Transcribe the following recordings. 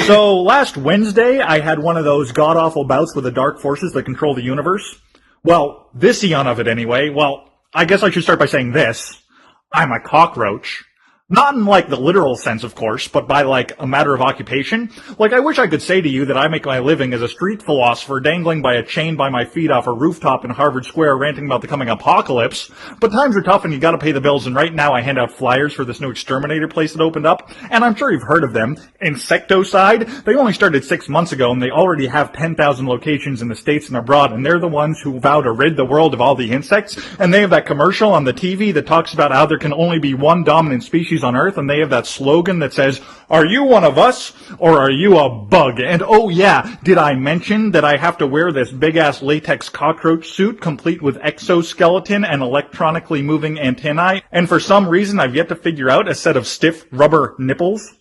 So, last Wednesday, I had one of those god-awful bouts with the dark forces that control the universe. Well, this eon of it anyway. Well, I guess I should start by saying this. I'm a cockroach. Not in, like, the literal sense, of course, but by, like, a matter of occupation. Like, I wish I could say to you that I make my living as a street philosopher dangling by a chain by my feet off a rooftop in Harvard Square ranting about the coming apocalypse. But times are tough and you gotta pay the bills, and right now I hand out flyers for this new exterminator place that opened up. And I'm sure you've heard of them. Insecticide. They only started 6 months ago, and they already have 10,000 locations in the States and abroad, and they're the ones who vow to rid the world of all the insects. And they have that commercial on the TV that talks about how there can only be one dominant species on Earth, and they have that slogan that says, "Are you one of us, or are you a bug?" And oh yeah, did I mention that I have to wear this big-ass latex cockroach suit complete with exoskeleton and electronically moving antennae, and for some reason I've yet to figure out a set of stiff rubber nipples?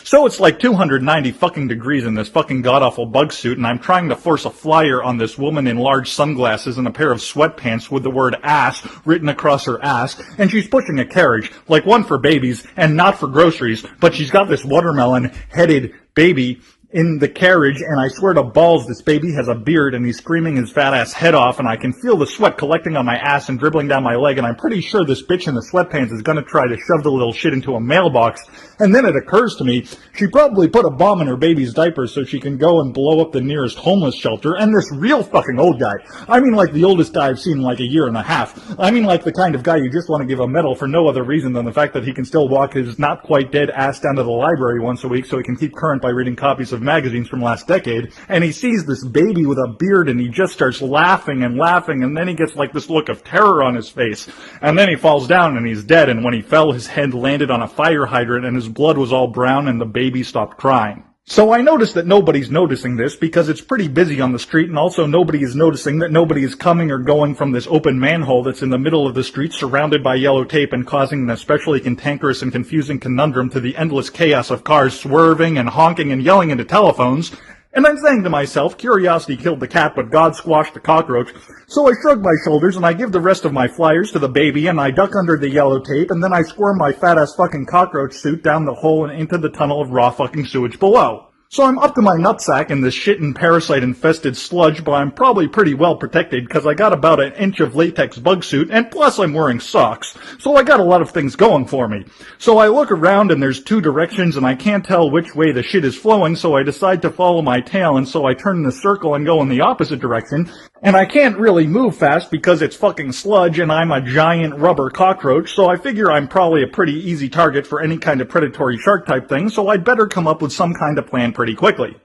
So it's like 290 fucking degrees in this fucking god-awful bug suit, and I'm trying to force a flyer on this woman in large sunglasses and a pair of sweatpants with the word ass written across her ass, and she's pushing a carriage, like one for babies and not for groceries, but she's got this watermelon-headed baby in the carriage, and I swear to balls this baby has a beard and he's screaming his fat ass head off, and I can feel the sweat collecting on my ass and dribbling down my leg, and I'm pretty sure this bitch in the sweatpants is gonna try to shove the little shit into a mailbox. And then it occurs to me, she probably put a bomb in her baby's diaper so she can go and blow up the nearest homeless shelter, and this real fucking old guy. I mean like the oldest guy I've seen in like a year and a half. I mean like the kind of guy you just want to give a medal for no other reason than the fact that he can still walk his not quite dead ass down to the library once a week so he can keep current by reading copies of magazines from last decade. And he sees this baby with a beard and he just starts laughing, and then he gets like this look of terror on his face. And then he falls down and he's dead, and when he fell his head landed on a fire hydrant and his blood was all brown and the baby stopped crying. So I notice that nobody's noticing this because it's pretty busy on the street, and also nobody is noticing that nobody is coming or going from this open manhole that's in the middle of the street surrounded by yellow tape and causing an especially cantankerous and confusing conundrum to the endless chaos of cars swerving and honking and yelling into telephones. And I'm saying to myself, curiosity killed the cat, but God squashed the cockroach. So I shrug my shoulders and I give the rest of my flyers to the baby, and I duck under the yellow tape, and then I squirm my fat-ass fucking cockroach suit down the hole and into the tunnel of raw fucking sewage below. So I'm up to my nutsack in this shit and parasite-infested sludge, but I'm probably pretty well protected because I got about an inch of latex bug suit, and plus I'm wearing socks. So I got a lot of things going for me. So I look around and there's two directions and I can't tell which way the shit is flowing, so I decide to follow my tail, and so I turn in a circle and go in the opposite direction. And I can't really move fast because it's fucking sludge and I'm a giant rubber cockroach, so I figure I'm probably a pretty easy target for any kind of predatory shark type thing, so I'd better come up with some kind of plan pretty quickly.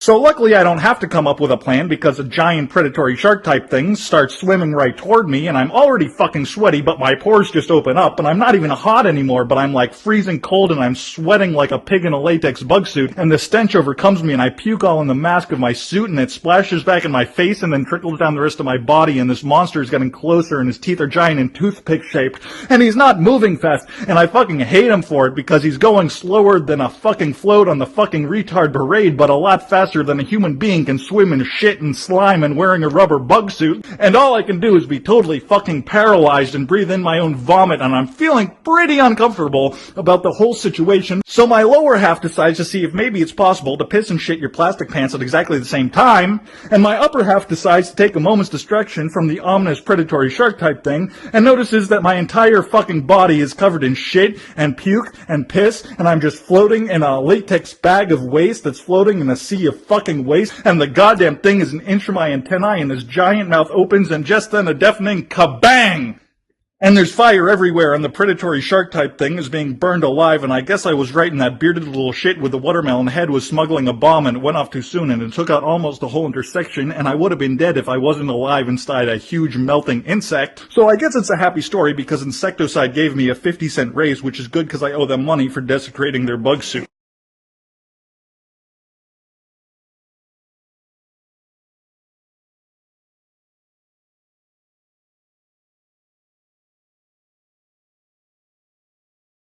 So luckily I don't have to come up with a plan because a giant predatory shark type thing starts swimming right toward me, and I'm already fucking sweaty, but my pores just open up, and I'm not even hot anymore, but I'm like freezing cold and I'm sweating like a pig in a latex bug suit, and the stench overcomes me and I puke all in the mask of my suit, and it splashes back in my face and then trickles down the rest of my body, and this monster is getting closer and his teeth are giant and toothpick shaped, and he's not moving fast, and I fucking hate him for it because he's going slower than a fucking float on the fucking retard parade, but a lot faster than a human being can swim in shit and slime and wearing a rubber bug suit, and all I can do is be totally fucking paralyzed and breathe in my own vomit, and I'm feeling pretty uncomfortable about the whole situation. So my lower half decides to see if maybe it's possible to piss and shit your plastic pants at exactly the same time, and my upper half decides to take a moment's distraction from the ominous predatory shark type thing and notices that my entire fucking body is covered in shit and puke and piss, and I'm just floating in a latex bag of waste that's floating in a sea of fucking waste, and the goddamn thing is an inch from my antennae, and his giant mouth opens, and just then a deafening kabang! And there's fire everywhere, and the predatory shark type thing is being burned alive, and I guess I was right, and that bearded little shit with the watermelon head was smuggling a bomb, and it went off too soon, and it took out almost the whole intersection, and I would have been dead if I wasn't alive inside a huge melting insect. So I guess it's a happy story because Insecticide gave me a 50-cent raise, which is good because I owe them money for desecrating their bug suit.